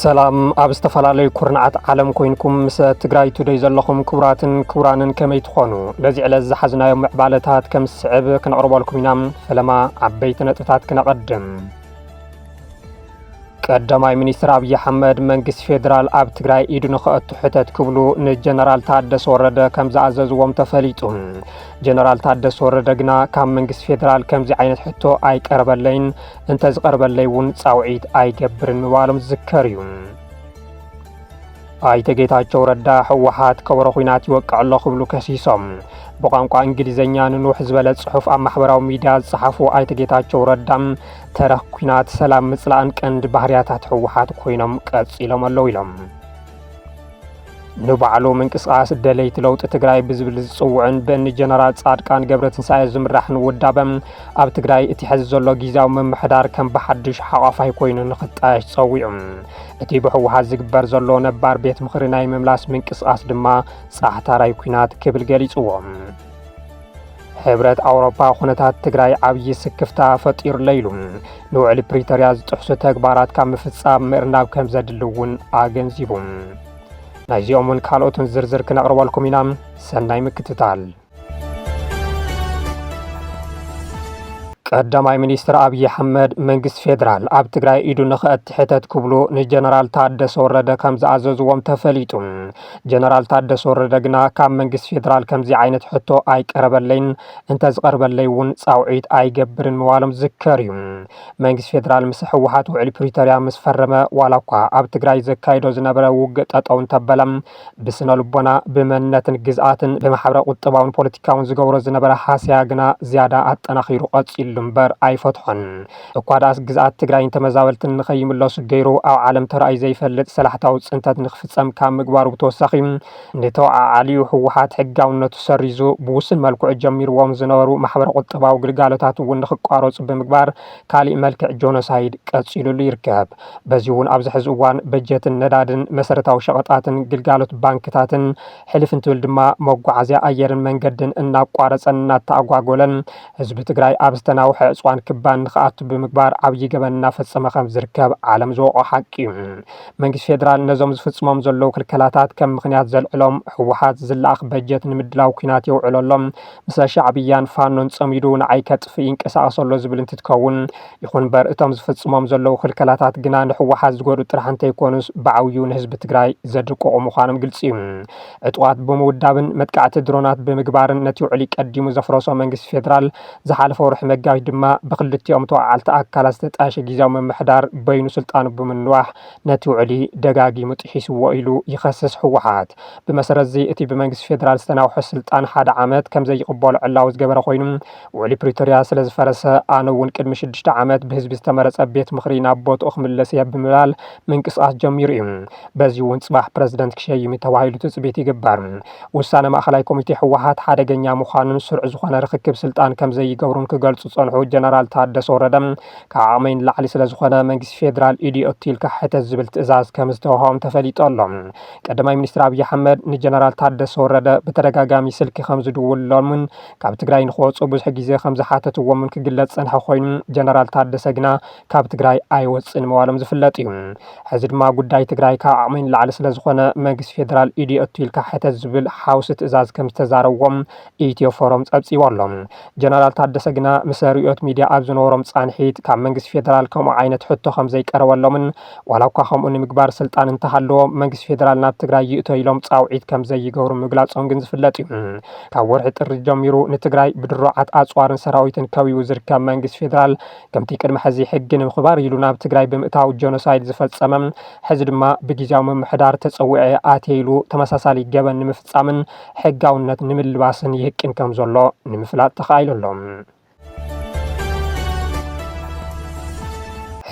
ሰላም ኣብ ዝተፈላለዩ ኩርናዓት ዓለም ኮይንኩም ምስ ትግራይ ቱደይ ዘለኹም ክቡራትን ክቡራንን ከመይ ትኾኑ ለዚ ዕለት ዝሓዝናዮም ምዕባለታት ከም ስዕብ ክነቕርበልኩም ኢና ፈለማ ዓበይቲ ነጥብታት ክነቐድም ቀዳማይ ሚኒስትር አብይ አሕመድ መንግስት ፌደራል ኣብ ትግራይ ኢዱ ንኽአቱ ሕተት ክብሉ ንጀነራል ታደሰ ወረደ ከም ዝኣዘዝዎም ተፈሊጡ ጀነራል ታደሰ ወረደ ግና ካብ መንግስት ፌደራል ከምዚ ዓይነት ሕቶ ኣይቀርበለይን እንተዝቀርበለይ እውን ጻውዒት ኣይገብርን ምባሎም ዝዝከር እዩ ኣይተ ጌታቸው ረዳ ህወሓት ከበሮ ኩናት ይወቅዕ ኣሎ ክብሉ ከሲሶም በቋንቋ እንግሊዘኛ ንኑሕ ዝበለ ጽሑፍ ኣብ ማሕበራዊ ሚድያ ዝጽሓፉ ኣይተ ጌታቸው ረዳም ተረኽ ኩናት ሰላም ምጽላእን ቀንዲ ባህርያታት ህወሓት ኮይኖም ቀጺሎም ኣለዉ ኢሎም ንባዕሉ ምንቅስቃስ ደለይቲ ለውጢ ትግራይ ብዝብል ዝጽውዕን በእኒ ጀነራል ጻድቃን ገብረትንሳኤ ዝምራሕን ውዳበም ኣብ ትግራይ እቲ ሕዚ ዘሎ ጊዜያዊ ምምሕዳር ከም ብሓድሽ ሓቋፋይ ኮይኑ ንኽጣየሽ ጸዊዑ እቲ ብህወሓት ዝግበር ዘሎ ነባር ቤት ምኽሪ ናይ ምምላስ ምንቅስቃስ ድማ ጻሕታራይ ኩናት ክብል ገሊጽዎም ሕብረት ኣውሮፓ ኩነታት ትግራይ ዓብዪ ስክፍታ ፈጢሩ ለይሉ ንውዕሊ ፕሪቶርያ ዝጥሕሱ ተግባራት ካብ ምፍጻም ምእርናብ ከም ዘድሊ እውን ኣገንዚቡ ናይዚኦምን ካልኦትን ዝርዝር ክነቕርበልኩም ኢና ሰናይ ምክትታል ቀዳማይ ሚኒስትር አብይ አሕመድ መንግስት ፌደራል ኣብ ትግራይ ኢዱ ንኽአቲ ሕተት ክብሉ ንጀነራል ታደሰ ወረደ ከም ዝኣዘዝዎም ተፈሊጡ ጀነራል ታደሰ ወረደ ግና ካብ መንግስት ፌደራል ከምዚ ዓይነት ሕቶ ኣይቀረበለይን እንተዝቀርበለይ እውን ጻውዒት ኣይገብርን ምባሎም ዝዝከር እዩ መንግስት ፌደራል ምስ ህወሓት ውዕሊ ፕሪቶርያ ምስ ፈረመ ዋላ እኳ ኣብ ትግራይ ዘካይዶ ዝነበረ ውግእ ጠጠው እንተበለም ብስነ ልቦና ብመንነትን ግዝኣትን ብማሕበረ ቁጠባውን ፖለቲካውን ዝገብሮ ዝነበረ ሓስያ ግና ዝያዳ ኣጠናኺሩ ቀጺሉ እምበር ኣይፈትሖን እኳ ዳስ ግዝኣት ትግራይ ተመዛበልትን ንኸይምለሱ ገይሩ ኣብ ዓለም ተራእዩ ዘይፈልጥ ሰላሕታዊ ጽንተት ንኽፍጸም ካብ ምግባሩ ብተወሳኺ ንተወዓዓልዩ ህወሓት ሕጋውነቱ ሰሪዙ ብውስን መልክዑ ጀሚርዎም ዝነበሩ ማሕበረ ቁጠባዊ ግልጋሎታት እውን ንኽቋረፁ ብምግባር ካሊእ መልክዕ ጆኖሳይድ ቀጺሉሉ ይርከብ በዚ እውን ኣብዚ ሕዚ እዋን በጀትን ነዳድን መሰረታዊ ሸቐጣትን ግልጋሎት ባንክታትን ሕልፍ እንትብል ድማ መጓዓዝያ ኣየርን መንገድን እናቋረፀን እናተኣጓጎለን ህዝቢ ትግራይ ኣብ ዝተናውሐ እፅዋን ክባን ንኽኣቱ ብምግባር ዓብዪ ገበን እናፈጸመ ከም ዝርከብ ዓለም ዝወቆ ሓቂ እዩ መንግስት ፌደራል ነዞም ዝፍጽሞም ዘለዉ ክልከላታት ከም ምክንያት ዘልዕሎም ህወሓት ዝለኣኽ በጀት ንምድላው ኩናት የውዕለሎም ምስ ሻዕብያን ፋኖን ጸሚዱ ንዓይ ከጥፍእ ይንቀሳቐሰሎ ዝብል እንትትከውን ይኹን እምበር እቶም ዝፍጽሞም ዘለዉ ክልከላታት ግና ንህወሓት ዝጎድኡ ጥራሕ እንተይኮኑስ ብዓብዩ ንህዝቢ ትግራይ ዘድቅቑ ምዃኖም ግልፂ እዩ እጥዋት ብምውዳብን መጥቃዕቲ ድሮናት ብምግባርን ነቲ ውዕሊ ቀዲሙ ዘፍረሶ መንግስት ፌደራል ዝሓለፈ ወርሒ መጋቢት ድማ ብክልቲኦም ተዋዓልቲ ኣካላት ዝተጣየሸ ጊዜያዊ ምምሕዳር በይኑ ስልጣኑ ብምንዋሕ ነቲ ውዕሊ ደጋጊሙ ጥሒስዎ ኢሉ ይኸስስ ህወሓት ብመሰረት እዚ እቲ ብመንግስቲ ፌደራል ዝተናውሐ ስልጣን ሓደ ዓመት ከም ዘይቕበሎ ዕላዊ ዝገበረ ኮይኑ ውዕሊ ፕሪቶርያ ስለ ዝፈረሰ ኣነ እውን ቅድሚ 6 ዓመት ብህዝቢ ዝተመረፀ ቤት ምኽሪ ናብ ቦትኡ ክምለስ እየ ብምባል ምንቅስቃስ ጀሚሩ እዩ በዚ እውን ጽባሕ ፕረዚደንት ክሸይም ተባሂሉ ትፅቢት ይግበር ውሳነ ማእኸላይ ኮሚቴ ህወሓት ሓደገኛ ምዃኑን ስሩዕ ዝኾነ ርክክብ ስልጣን ከም ዘይገብሩን ክገልጹ ጸንሑ ጀነራል ታደሰ ወረደ ካብ ዓቕመይ ንላዕሊ ስለ ዝኾነ መንግስቲ ፌደራል ኢዲ ኣቲልካ ሕተት ዝብል ትእዛዝ ከም ዝተውሃቦም ተፈሊጡ ኣሎ ቀዳማይ ሚኒስትር አብይ አሕመድ ንጀነራል ታደሰ ወረደ በተደጋጋሚ ስልኪ ከም ዝድውልሎምን ካብ ትግራይ ንኽወፁ ብዙሕ ግዜ ከም ዝሓተትዎምን ክግለጽ ጸንሐ ኮይኑ ጀነራል ታደሰ ግና ካብ ትግራይ ኣይወፅን ምባሎም ዝፍለጥ እዩ ሕዚ ድማ ጉዳይ ትግራይ ካብ ዓቕመይ ንላዕሊ ስለ ዝኾነ መንግስቲ ፌደራል ኢዲ ኣቲልካ ሕተት ዝብል ሓውሲ ትእዛዝ ከም ዝተዛረቦም ኢትዮ ፎረም ጸብጺቡ ኣሎ ጀነራል ታደሰ ግና ምስ ሪኦት ሚድያ ኣብ ዝነበሮም ጻንሒት ካብ መንግስቲ ፌደራል ከምኡ ዓይነት ሕቶ ከም ዘይቀረበሎምን ዋላ እኳ ከምኡ ንምግባር ስልጣን እንተሃለዎ መንግስቲ ፌደራል ናብ ትግራይ ይእቶ ኢሎም ጻውዒት ከም ዘይገብሩ ምግላጾም ግን ዝፍለጥ እዩ ካብ ወርሒ ጥሪ ጀሚሩ ንትግራይ ብድሮዓት ኣጽዋርን ሰራዊትን ከቢቡ ዝርከብ መንግስቲ ፌደራል ከምቲ ቅድሚ ሕዚ ሕጊ ንምኽባር ኢሉ ናብ ትግራይ ብምእታው ጆኖሳይድ ዝፈጸመ ሕዚ ድማ ብጊዜያዊ ምምሕዳር ተጸዊዐ ኣትይሉ ተመሳሳሊ ገበን ንምፍጻምን ሕጋውነት ንምልባስን ይህቅን ከም ዘሎ ንምፍላጥ ተኻኢሉሎም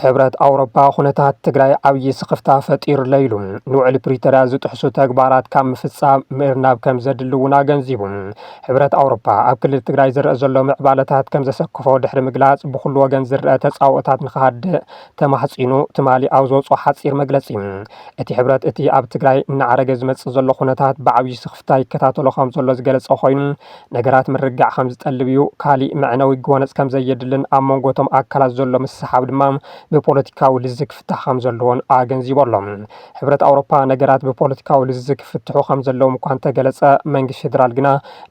ሕብረት ኣውሮፓ ኩነታት ትግራይ ዓብዪ ስኽፍታ ፈጢሩ ለይሉ ንውዕሊ ፕሪቶርያ ዝጥሕሱ ተግባራት ካብ ምፍጻም ምእርናብ ከም ዘድሊ እውን ኣገንዚቡ ሕብረት ኣውሮፓ ኣብ ክልል ትግራይ ዝርአ ዘሎ ምዕባለታት ከም ዘሰክፎ ድሕሪ ምግላጽ ብኩሉ ወገን ዝርአ ተጻውኦታት ንኽሃድእ ተማሕጺኑ ትማሊ ኣብ ዘውፅኦ ሓጺር መግለጺ እቲ ሕብረት እቲ ኣብ ትግራይ እናዓረገ ዝመጽእ ዘሎ ኩነታት ብዓብዪ ስኽፍታ ይከታተሎ ከም ዘሎ ዝገለጸ ኮይኑ ነገራት ምርጋዕ ከም ዝጠልብ እዩ ካሊእ መዕነዊ ክወነፅ ከም ዘየድልን ኣብ መንጎቶም ኣካላት ዘሎ ምስሓብ ድማ ብፖለቲካዊ ልዚ ክፍታሕ ከም ዘለዎን ኣገንዚቦሎም። ሕብረት ኣውሮፓ ነገራት ብፖለቲካዊ ልዚ ክፍትሑ ከም ዘለዎም እኳ እንተገለጸ መንግስቲ ፌደራል ግና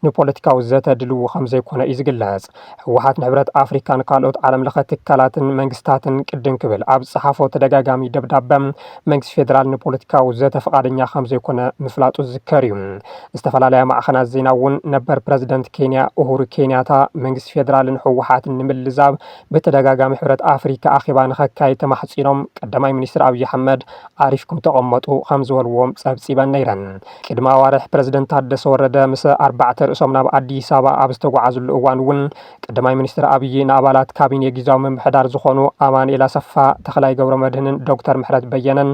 ንፖለቲካዊ ዘተ ድልው ከም ዘይኮነ እዩ ዝግለጽ። ህወሓት ንሕብረት ኣፍሪካን ካልኦት ዓለም ለኸ ትካላትን መንግስታትን ቅድም ክብል ኣብ ዝፀሓፎ ተደጋጋሚ ደብዳበ መንግስቲ ፌደራል ንፖለቲካዊ ዘተ ፈቃደኛ ከም ዘይኮነ ምፍላጡ ዝዝከር እዩ። ዝተፈላለያ ማዕኸናት ዜና እውን ነበር ፕረዚደንት ኬንያ ኡሁሩ ኬንያታ መንግስቲ ፌደራልን ህወሓትን ንምልዛብ ብተደጋጋሚ ሕብረት ኣፍሪካ ኣኼባ ንኸካይድ ተማሕፂኖም ቀዳማይ ሚኒስትር ኣብይ ኣሕመድ ዓሪፍኩም ተቐመጡ ከም ዝበልዎም ፀብፂበን ነይረን። ቅድሚ ኣዋርሕ ፕረዚደንት ታደሰ ወረደ ምስ 4 ርእሶም ናብ ኣዲስ ኣበባ ኣብ ዝተጓዓዙሉ እዋን እውን ቀዳማይ ሚኒስትር ኣብይ ንኣባላት ካቢነ ጊዜያዊ ምምሕዳር ዝኾኑ ኣማኑኤል ኣሰፋ፣ ተኽላይ ገብረመድህንን ዶክተር ምሕረት በየነን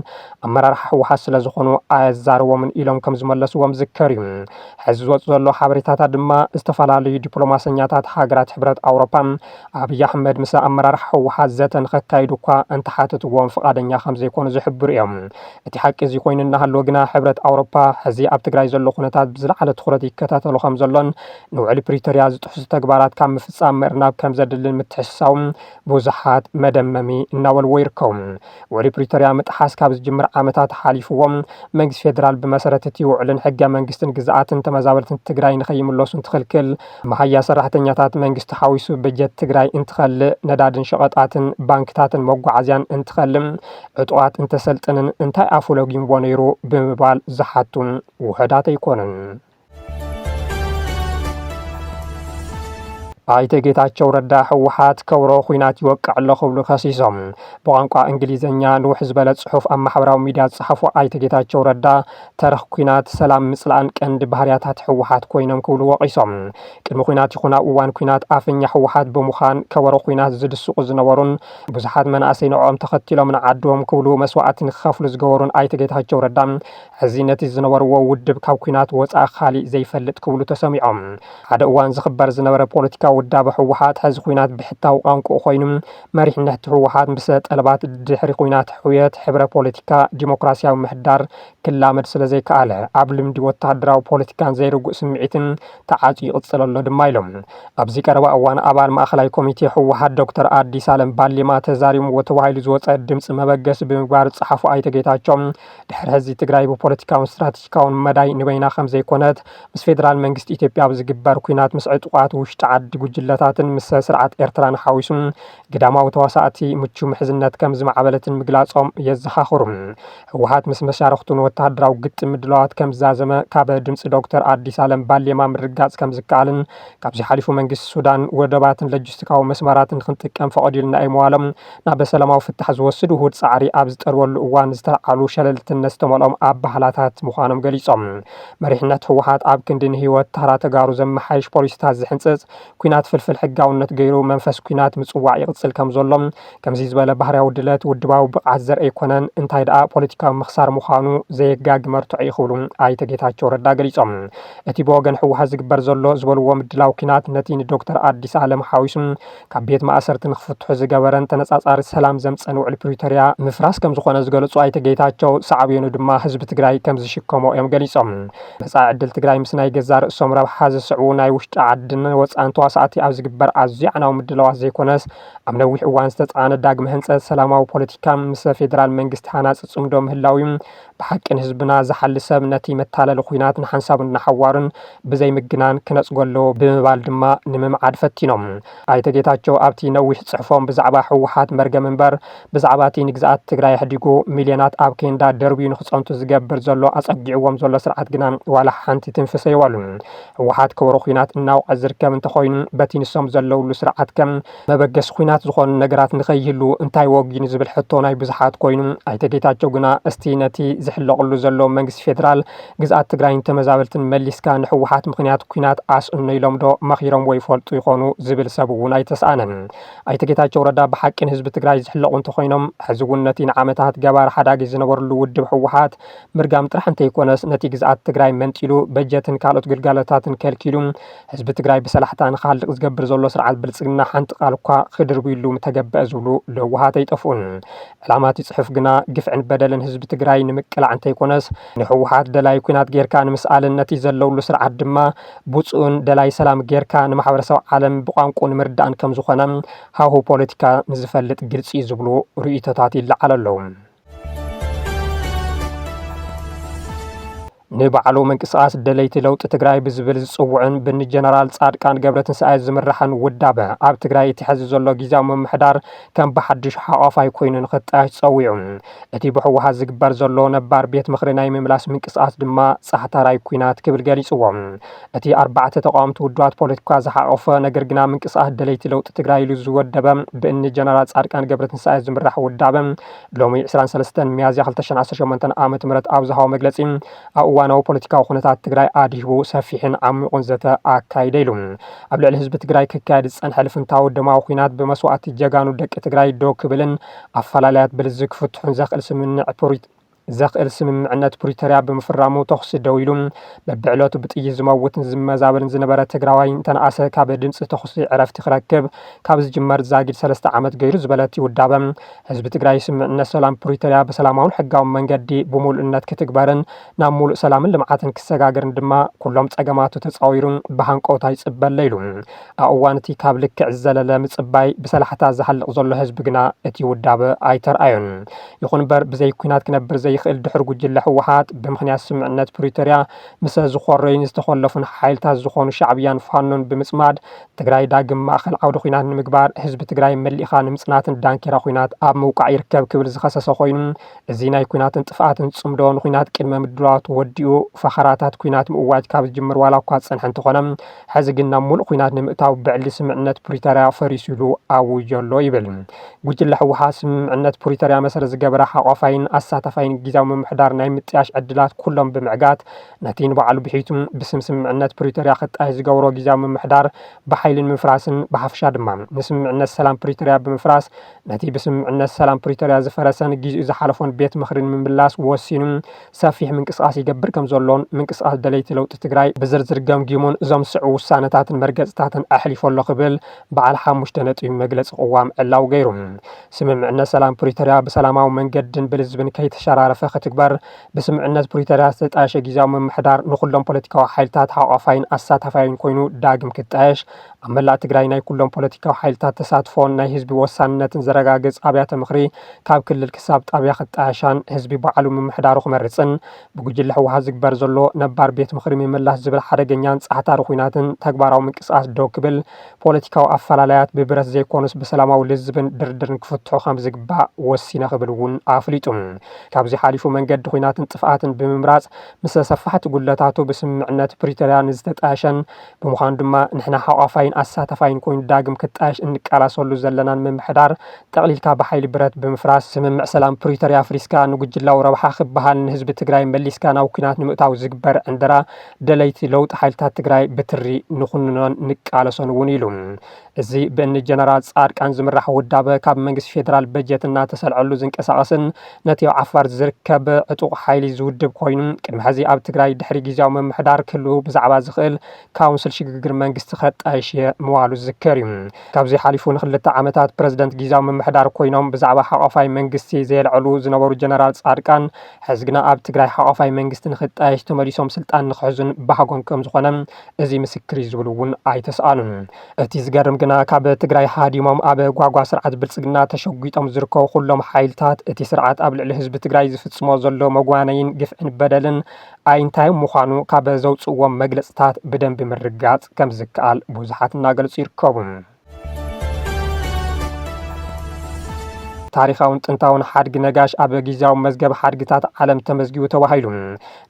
ኣመራርሓ ህወሓት ስለ ዝኾኑ ኣየዛረቦምን ኢሎም ከም ዝመለስዎም ዝዝከር እዩ። ሕዚ ዝወፅ ዘሎ ሓበሬታታት ድማ ዝተፈላለዩ ዲፕሎማሰኛታት ሃገራት ሕብረት ኣውሮፓ ኣብይ ኣሕመድ ምስ ኣመራርሓ ህወሓት ዘተ ንኸካይዱ እኳ እንተሓተትዎም ፈቃደኛ ከም ዘይኮኑ ዝሕብሩ እዮም። እቲ ሓቂ እዚ ኮይኑ እናሃለወ ግና ሕብረት ኣውሮፓ ሕዚ ኣብ ትግራይ ዘሎ ኩነታት ብዝለዓለ ትኩረት ይከታተሉ ከም ዘሎን ንውዕሊ ፕሪቶርያ ዝጥሕሱ ተግባራት ካብ ምፍፃም ምእርናብ ከም ዘድልን ምትሕስሳው ብዙሓት መደመሚ እናበልዎ ይርከቡ። ውዕሊ ፕሪቶርያ ምጥሓስ ካብ ዝጅምር ዓመታት ሓሊፍዎም መንግስቲ ፌደራል ብመሰረት እቲ ውዕልን ሕገ መንግስትን ግዝኣትን ተመዛበልትን ትግራይ ንኸይምለሱ እንትኽልክል መሃያ ሰራሕተኛታት መንግስቲ ሓዊሱ በጀት ትግራይ እንትኸልእ ነዳድን ሸቐጣትን ባንክታትን መጓዓዝያን እንትኸልም ዕጡዋት እንተሰልጥንን እንታይ ኣፉ ለጊምዎ ነይሩ ብምባል ዝሓቱን ውሕዳት ኣይኮኑን። ኣይተ ጌታቸው ረዳ ህወሓት ከብሮ ኩናት ይወቅዕ ኣሎ ክብሉ ከሲሶም ብቋንቋ እንግሊዝኛ ንውሕ ዝበለ ጽሑፍ ኣብ ማሕበራዊ ሚድያ ዝፅሓፉ ኣይተ ጌታቸው ረዳ ተረኽ ኩናት ሰላም ምጽላእን ቀንዲ ባህርያታት ህወሓት ኮይኖም ክብሉ ወቂሶም ቅድሚ ኩናት ይኹን ኣብ እዋን ኩናት ኣፈኛ ህወሓት ብምዃን ከበሮ ኩናት ዝድስቁ ዝነበሩን ብዙሓት መናእሰይ ንዕኦም ተኸቲሎም ንዓዶም ክብሉ መስዋዕቲ ንክኸፍሉ ዝገበሩን ኣይተ ጌታቸው ረዳ ሕዚ ነቲ ዝነበርዎ ውድብ ካብ ኩናት ወፃኢ ካሊእ ዘይፈልጥ ክብሉ ተሰሚዖም ሓደ እዋን ዝኽበር ዝነበረ ፖለቲካ ውዳበ ህወሓት ሕዚ ኩናት ብሕታዊ ቋንቋ ኮይኑ መሪሕነት ህወሓት ምስ ጠለባት ድሕሪ ኩናት ሕውየት ሕብረ ፖለቲካ ዲሞክራሲያዊ ምህዳር ክላመድ ስለ ዘይከኣለ ኣብ ልምዲ ወተሃደራዊ ፖለቲካን ዘይርጉእ ስምዒትን ተዓጽዩ ይቕጽል ኣሎ ድማ ኢሎም። ኣብዚ ቀረባ እዋን ኣባል ማእኸላይ ኮሚቴ ህወሓት ዶክተር አዲስ ኣለም ባሌማ ተዛሪምዎ ተባሂሉ ዝወፀ ድምፂ መበገሲ ብምግባር ዝፀሓፉ ኣይተ ጌታቸው ድሕሪ ሕዚ ትግራይ ብፖለቲካውን ስትራቴጂካውን መዳይ ንበይና ከም ዘይኮነት ምስ ፌደራል መንግስቲ ኢትዮጵያ ብዝግበር ኩናት ምስ ዕጡቃት ውሽጢ ዓዲ ጉጅለታትን ምስ ስርዓት ኤርትራን ሓዊሱን ግዳማዊ ተዋሳእቲ ምቹው ምሕዝነት ከም ዝማዕበለትን ምግላጾም የዘኻኽሩ። ህወሓት ምስ መሻርክቱን ወተሃደራዊ ግጥም ምድለዋት ከም ዝዛዘመ ካብ ድምፂ ዶክተር አዲስ ኣለም ባሌማ ምርጋጽ ከም ዝከኣልን ካብዚ ሓሊፉ መንግስቲ ሱዳን ወደባትን ሎጂስቲካዊ መስመራትን ክንጥቀም ፈቐዲልና ኣይመዋሎም ናብ ሰላማዊ ፍታሕ ዝወስዱ ውሁድ ፃዕሪ ኣብ ዝጠልበሉ እዋን ዝተለዓሉ ሸለልትነት ዝተመልኦም ኣባህላታት ምዃኖም ገሊጾም መሪሕነት ህወሓት ኣብ ክንዲ ንህይወት ታራ ተጋሩ ዘመሓይሽ ፖሊስታት ዝሕንፅፅ ኩናት ፍልፍል ሕጋውነት ገይሩ መንፈስ ኩናት ምጽዋዕ ይቕጽል ከም ዘሎም ከምዚ ዝበለ ባህርያዊ ድለት ውድባዊ ብቕዓት ዘርኢ ኣይኮነን እንታይ ደኣ ፖለቲካዊ ምኽሳር ምዃኑ ዘየጋግ መርትዑ ይኽብሉ ኣይተ ጌታቸው ረዳ ገሊጾም እቲ ብወገን ህወሓት ዝግበር ዘሎ ዝበልዎ ምድላው ኩናት ነቲ ንዶክተር አዲስ ኣለም ሓዊሱን ካብ ቤት ማእሰርቲ ንክፍትሑ ዝገበረን ተነጻጻሪ ሰላም ዘምፀን ውዕሊ ፕሪቶርያ ምፍራስ ከም ዝኾነ ዝገለጹ ኣይተ ጌታቸው ሳዕብየኑ ድማ ህዝቢ ትግራይ ከም ዝሽከሞ እዮም ገሊጾም መጻኢ ዕድል ትግራይ ምስ ናይ ገዛ ርእሶም ረብሓ ዘስዕቡ ናይ ውሽጢ ዓድን ወፃእን ተዋሳእቲ ኣብ ዝግበር ኣዝዩ ዓናዊ ምድለዋት ዘይኮነስ ኣብ ነዊሕ እዋን ዝተጻዕነ ዳግመ ህንፀት ሰላማዊ ፖለቲካ ምስ ፌደራል መንግስቲ ሃናፂ ጽምዶ ምህላው ብሓቅን ህዝብና ዝሓሊ ሰብ ነቲ መታለሊ ኩናት ንሓንሳብን ንሓዋርን ብዘይ ምግናን ክነጽጎሎ ብምባል ድማ ንምምዓድ ፈቲኖም ኣይተ ጌታቸው ኣብቲ ነዊሕ ጽሕፎም ብዛዕባ ህወሓት መርገም እምበር ብዛዕባ እቲ ንግዛኣት ትግራይ ሕዲጉ ሚልዮናት ኣብ ኬንዳ ደርቢዩ ንክጸንቱ ዝገብር ዘሎ ኣጸጊዕዎም ዘሎ ስርዓት ግና ዋላ ሓንቲ ትንፍሰ ይዋሉ ህወሓት ከበሮ ኩናት እናውቀ ዝርከብ እንተኾይኑ በቲ ንሶም ዘለውሉ ስርዓት ከም መበገስ ኩናት ዝኾኑ ነገራት ንኸይህሉ እንታይ ወጊን ዝብል ሕቶ ናይ ብዙሓት ኮይኑ ኣይተ ጌታቸው ግና እስቲ ነቲ ዝሕለቕሉ ዘሎ መንግስቲ ፌደራል ግዝኣት ትግራይን ተመዛበልትን መሊስካ ንህወሓት ምክንያት ኩናት ኣስእኖ ኢሎም ዶ መኺሮም ወይ ፈልጡ ይኾኑ ዝብል ሰብ እውን ኣይተሰኣነን ኣይተ ጌታቸው ረዳ ብሓቅን ህዝቢ ትግራይ ዝሕለቑ እንተኾይኖም ሕዚ እውን ነቲ ንዓመታት ገባር ሓዳጊ ዝነበሩሉ ውድብ ህወሓት ምርጋም ጥራሕ እንተይኮነስ ነቲ ግዝኣት ትግራይ መንጢሉ በጀትን ካልኦት ግልጋሎታትን ከልኪሉ ህዝቢ ትግራይ ብሰላሕታ ንኻልቕ ክተልቅ ዝገብር ዘሎ ስርዓት ብልጽግና ሓንቲ ቃል እኳ ክድርቡ ኢሉ ምተገብአ ዝብሉ ለዋሃት ኣይጠፍኡን። ዕላማት ጽሑፍ ግና ግፍዕን በደልን ህዝቢ ትግራይ ንምቅላዕ እንተይኮነስ ንሕወሓት ደላይ ኩናት ጌርካ ንምስኣልን ነቲ ዘለውሉ ስርዓት ድማ ብፁዕን ደላይ ሰላም ጌርካ ንማሕበረሰብ ዓለም ብቋንቁ ንምርዳእን ከም ዝኾነ ሃሁ ፖለቲካ ንዝፈልጥ ግልፂ ዝብሉ ርእይቶታት ይለዓል ኣለዉ። ንባዕሉ ምንቅስቃስ ደለይቲ ለውጢ ትግራይ ብዝብል ዝፅውዕን ብኒ ጀነራል ጻድቃን ገብረትንሳኤ ዝምራሕን ውዳበ ኣብ ትግራይ እቲ ሕዚ ዘሎ ጊዜያዊ ምምሕዳር ከም ብሓድሽ ሓቋፋይ ኮይኑ ንኽጣየሽ ፀዊዑ። እቲ ብሕወሓት ዝግበር ዘሎ ነባር ቤት ምኽሪ ናይ ምምላስ ምንቅስቃስ ድማ ጻህታራይ ኩናት ክብል ገሊፅዎም። እቲ 4 ተቃወምቲ ውድባት ፖለቲካ ዝሓቆፈ ነገር ግና ምንቅስቃስ ደለይቲ ለውጢ ትግራይ ኢሉ ዝወደበ ብእኒ ጀነራል ጻድቃን ገብረትንሳኤ ዝምራሕ ውዳበ ሎሚ 23 ሚያዝያ 2018 ዓ.ም ኣብ ዝሃቦ መግለፂ ኣብ እዋናዊ ፖለቲካዊ ኩነታት ትግራይ ኣድሂቡ ሰፊሕን ዓሚቑን ዘተ ኣካይደ ኢሉ። ኣብ ልዕሊ ህዝቢ ትግራይ ክካየድ ዝጸንሐ ልፍንታዊ ደማዊ ኩናት ብመስዋእቲ ጀጋኑ ደቂ ትግራይ ዶ ክብልን ኣፈላላያት ብልዚ ክፍትሑን ዘኽእል ስምምዕነት ፕሪቶርያ ብምፍራሙ ተኽሲ ደው ኢሉ በብዕለቱ ብጥይት ዝመውትን ዝመዛበልን ዝነበረ ትግራዋይ እንተነኣሰ ካብ ድምፂ ተኽሲ ዕረፍቲ ክረክብ ካብ ዝጅመር ዛጊድ 3 ዓመት ገይሩ ዝበለት ይውዳበ። ህዝቢ ትግራይ ስምምዕነት ሰላም ፕሪቶርያ ብሰላማውን ሕጋዊ መንገዲ ብሙሉእነት ክትግበርን ናብ ሙሉእ ሰላምን ልምዓትን ክሰጋገርን ድማ ኩሎም ፀገማቱ ተፃዊሩን ብሃንቀውታ ይፅበለ ኢሉ። ኣብ እዋን እቲ ካብ ልክዕ ዝዘለለ ምፅባይ ብሰላሕታ ዝሃልቕ ዘሎ ህዝቢ ግና እቲ ውዳበ ኣይተርኣዮን። ይኹን እምበር ብዘይ ኩናት ክነብር ይኽእል ድሕሪ ጉጅለ ሕወሓት ብምኽንያት ስምምዕነት ፕሪቶርያ ምስ ዝኮረዩን ዝተኮለፉን ሓይልታት ዝኾኑ ሻዕብያን ፋኖን ብምጽማድ ትግራይ ዳግም ማእኸል ዓውዲ ኩናት ንምግባር ህዝቢ ትግራይ መሊእኻ ንምጽናትን ዳንኪራ ኩናት ኣብ ምውቃዕ ይርከብ ክብል ዝኸሰሰ ኮይኑ እዚ ናይ ኩናትን ጥፍኣትን ጽምዶ ንኩናት ቅድመ ምድላዋት ወዲኡ ፈኸራታት ኩናት ምእዋጅ ካብ ዝጅምር ዋላ እኳ ዝጸንሐ እንተኾነ ሕዚ ግን ናብ ሙሉእ ኩናት ንምእታው ብዕሊ ስምምዕነት ፕሪቶርያ ፈሪሱ ኢሉ ኣውጆ ኣሎ ይብል። ጉጅለ ሕወሓት ስምምዕነት ፕሪቶርያ መሰረት ዝገበረ ሓቋፋይን ኣሳታፋይን ጊዜያዊ ምምሕዳር ናይ ምጥያሽ ዕድላት ኩሎም ብምዕጋት ነቲ ንባዕሉ ብሒቱ ብስም ስምምዕነት ፕሪቶርያ ክጣየሽ ዝገብሮ ጊዜያዊ ምምሕዳር ብሓይልን ምፍራስን ብሓፍሻ ድማ ንስምምዕነት ሰላም ፕሪቶርያ ብምፍራስ ነቲ ብስምምዕነት ሰላም ፕሪቶርያ ዝፈረሰን ጊዜኡ ዝሓለፎን ቤት ምኽሪ ንምምላስ ወሲኑ ሰፊሕ ምንቅስቃስ ይገብር ከም ዘሎን ምንቅስቃስ ደለይቲ ለውጢ ትግራይ ብዝርዝር ገምጊሙን እዞም ስዑ ውሳነታትን መርገፅታትን ኣሕሊፎ ኣሎ ክብል በዓል 5 ነጥቢ መግለፂ ቅዋም ዕላው ገይሩ። ስምምዕነት ሰላም ፕሪቶርያ ብሰላማዊ መንገድን ብልዝብን ከይተሸራረፈ ክትግበር ብስምምዕነት ፕሪቶርያ ዝተጣየሸ ጊዜያዊ ምምሕዳር ንኩሎም ፖለቲካዊ ሓይልታት ሓቋፋይን ኣሳታፋይን ኮይኑ ዳግም ክጣየሽ ኣብ መላእ ትግራይ ናይ ኩሎም ፖለቲካዊ ሓይልታት ተሳትፎን ናይ ህዝቢ ወሳንነትን ዘረጋግፅ ኣብያተ ምኽሪ ካብ ክልል ክሳብ ጣብያ ክጣየሻን ህዝቢ በዓሉ ምምሕዳሩ ክመርፅን ብጉጅለ ሕወሓት ዝግበር ዘሎ ነባር ቤት ምኽሪ ምምላስ ዝብል ሓደገኛን ጻሕታሪ ኩናትን ተግባራዊ ምንቅስቃስ ዶ ክብል ፖለቲካዊ ኣፈላላያት ብብረት ዘይኮኑስ ብሰላማዊ ልዝብን ድርድርን ክፍትሑ ከም ዝግባእ ወሲነ ክብል እውን ኣፍሊጡ። ካብዚ ሓሊፉ መንገዲ ኩናትን ጥፍኣትን ብምምራፅ ምስ ሰፋሕቲ ጉለታቱ ብስምምዕነት ፕሪቶርያ ንዝተጣየሸን ብምዃኑ ድማ ንሕና ሓቋፋይን ኣሳታፋይን ኮይኑ ዳግም ክጣየሽ እንቃላሰሉ ዘለናን ምምሕዳር ጠቕሊልካ ብሓይሊ ብረት ብምፍራስ ስምምዕ ሰላም ፕሪቶርያ ፍሪስካ ንጉጅላዊ ረብሓ ክበሃል ንህዝቢ ትግራይ መሊስካ ናብ ኩናት ንምእታው ዝግበር ዕንደራ ደለይቲ ለውጢ ሓይልታት ትግራይ ብትሪ ንኹንኖን ንቃለሶን እውን ኢሉ። እዚ ብእኒ ጀነራል ጻድቃን ዝምራሕ ውዳበ ካብ መንግስቲ ፌደራል በጀት እናተሰልዐሉ ዝንቀሳቐስን ነቲ ኣብ ዓፋር ዝርከብ ዕጡቕ ሓይሊ ዝውድብ ኮይኑ ቅድሚ ሕዚ ኣብ ትግራይ ድሕሪ ጊዜያዊ ምምሕዳር ክህልው ብዛዕባ ዝኽእል ካውንስል ሽግግር መንግስቲ ከጣይሽ ምዋሉ ዝዝከር እዩ። ካብዚ ሓሊፉ ንክልተ ዓመታት ፕረዚደንት ጊዜያዊ ምምሕዳር ኮይኖም ብዛዕባ ሓቋፋይ መንግስቲ ዘየልዕሉ ዝነበሩ ጀነራል ጻድቃን ሕዚ ግና ኣብ ትግራይ ሓቋፋይ መንግስቲ ንክጣየሽ ተመሊሶም ስልጣን ንክሕዙን ባህጎን ከም ዝኾነ እዚ ምስክር እዩ ዝብሉ እውን ኣይተሰኣኑን። እቲ ዝገርም ግና ካብ ትግራይ ሃዲሞም ኣብ ጓጓ ስርዓት ብልጽግና ተሸጒጦም ዝርከቡ ኩሎም ሓይልታት እቲ ስርዓት ኣብ ልዕሊ ህዝቢ ትግራይ ዝፍጽሞ ዘሎ መጓነይን ግፍዕን በደልን ኣይንታይ ምዃኑ ካብ ዘውፅዎም መግለጽታት ብደንቢ ምርጋጽ ከም ዝከኣል ብዙሓት እናገልጹ ይርከቡ። ታሪኻውን ጥንታውን ሓድጊ ነጋሽ ኣብ ጊዜያዊ መዝገብ ሓድግታት ዓለም ተመዝጊቡ ተባሂሉ።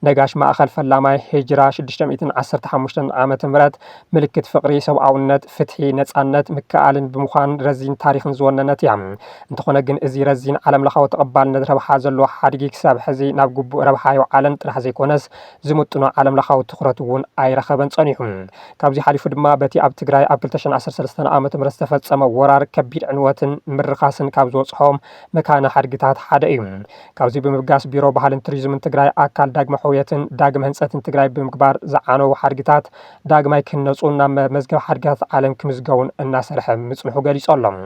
ነጋሽ ማእኸል ፈላማይ ሂጅራ 615 ዓመተ ምህረት ምልክት ፍቕሪ፣ ሰብኣውነት፣ ፍትሒ፣ ነጻነት፣ ምክኣልን ብምዃን ረዚን ታሪኽን ዝወነነት እያ። እንተኾነ ግን እዚ ረዚን ዓለም ለኻዊ ተቐባልነት ረብሓ ዘለዎ ሓድጊ ክሳብ ሕዚ ናብ ግቡእ ረብሓ ይውዓለን ጥራሕ ዘይኮነስ ዝምጥኖ ዓለም ለኻዊ ትኹረት እውን ኣይረኸበን ጸኒሑ። ካብዚ ሓሊፉ ድማ በቲ ኣብ ትግራይ ኣብ 2013 ዓመተ ምህረት ዝተፈጸመ ወራር ከቢድ ዕንወትን ምርኻስን ካብ ዝወፅሖ ካብቶም መካነ ሓድግታት ሓደ እዩ ካብዚ ብምብጋስ ቢሮ ባህልን ቱሪዝምን ትግራይ ኣካል ዳግመ ሕውየትን ዳግመ ህንፀትን ትግራይ ብምግባር ዝዓነው ሓድግታት ዳግማይ ክነፁ ናብ መዝገብ ሓድግታት ዓለም ክምዝገቡን እናሰርሐ ምጽንሑ ገሊጾሎም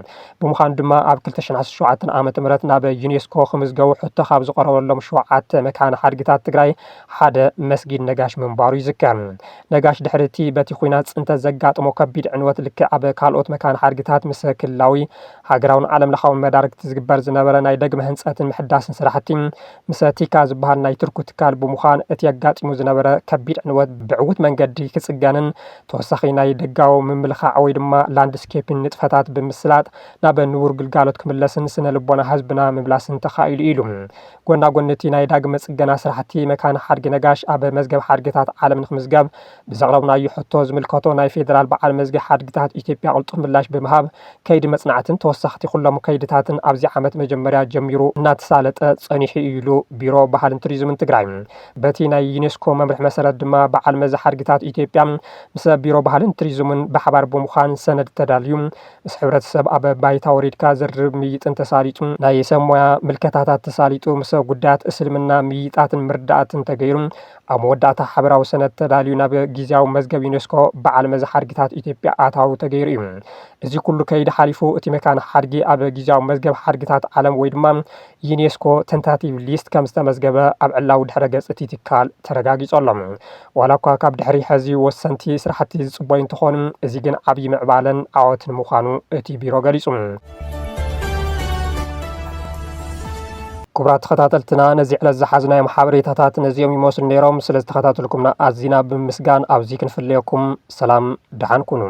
ብምዃኑ ድማ ኣብ 2017 ዓ.ም ናብ ዩኔስኮ ክምዝገቡ ሕቶ ካብ ዝቀረበሎም 7 መካነ ሓድግታት ትግራይ ሓደ መስጊድ ነጋሽ ምንባሩ ይዝከር ነጋሽ ድሕርቲ በቲ ኩናት ጽንተት ዘጋጥሞ ከቢድ ዕንወት ልክዕ ኣብ ካልኦት መካነ ሓድግታት ምስ ክልላዊ ሃገራውን ዓለም ለኻውን መዳርግቲ ዝግበር ዝነበረ ናይ ደግመ ህንፀትን ምሕዳስን ስራሕቲ ምስ ቲካ ዝበሃል ናይ ትርኩ ትካል ብምዃን እቲ ኣጋጢሙ ዝነበረ ከቢድ ዕንወት ብዕውት መንገዲ ክጽገንን ተወሳኺ ናይ ደጋዊ ምምልኻዕ ወይ ድማ ላንድስኬፕን ንጥፈታት ብምስላጥ ናብ ንቡር ግልጋሎት ክምለስን ስነ ልቦና ህዝብና ምምላስን ተኻኢሉ ኢሉ ጎና ጎንቲ ናይ ዳግመ ጽገና ስራሕቲ መካነ ሓድጊ ነጋሽ ኣብ መዝገብ ሓድግታት ዓለም ንክምዝገብ ብዘቕረብናዮ ሕቶ ዝምልከቶ ናይ ፌደራል በዓል መዝገብ ሓድግታት ኢትዮጵያ ቅልጡፍ ምላሽ ብምሃብ ከይዲ መጽናዕትን ተወሳኽቲ ኩሎም ከይድታትን ኣብዚ ዓመት መጀመርያ ጀሚሩ እናተሳለጠ ጸኒሑ ኢሉ ቢሮ ባህልን ቱሪዝምን ትግራይ በቲ ናይ ዩኔስኮ መምርሕ መሰረት ድማ በዓል መዝገብ ሓድግታት ኢትዮጵያ ምስ ቢሮ ባህልን ቱሪዝምን ብሓባር ብምዃን ሰነድ ተዳልዩ ምስ ሕብረተሰብ ኣብ ባይታ ወሪድካ ዝርብ ምይጥን ተሳሊጡ ናይ ሰብ ሞያ ምልከታታት ተሳሊጡ ምስ ጉዳያት እስልምና ምይጣትን ምርዳእትን ተገይሩ ኣብ መወዳእታ ሓበራዊ ሰነድ ተዳልዩ ናብ ጊዜያዊ መዝገብ ዩኔስኮ በዓል መዝገብ ሓድግታት ኢትዮጵያ ኣታዊ ተገይሩ እዩ እዚ ኩሉ ከይዲ ሓሊፉ እቲ መካነ ሓድጊ ኣብ ጊዜያዊ መዝገብ ሓድግታት ዓለም ወይ ድማ ዩኔስኮ ተንታቲቭ ሊስት ከም ዝተመዝገበ ኣብ ዕላዊ ድሕረ ገጽ እቲ ትካል ተረጋጊጾሎም ዋላ እኳ ካብ ድሕሪ ሕዚ ወሰንቲ ስራሕቲ ዝጽበዩ እንትኾኑ እዚ ግን ዓብዪ ምዕባለን ዓወትን ምዃኑ እቲ ቢሮ ገሊጹ ክቡራት ተኸታተልትና ነዚ ዕለት ዝሓዝናዮም ሓበሬታታት ነዚኦም ይመስሉ ነይሮም ስለ ዝተኸታተልኩምና ኣዝና ብምስጋን ኣብዚ ክንፍለየኩም ሰላም ድሓን ኩኑ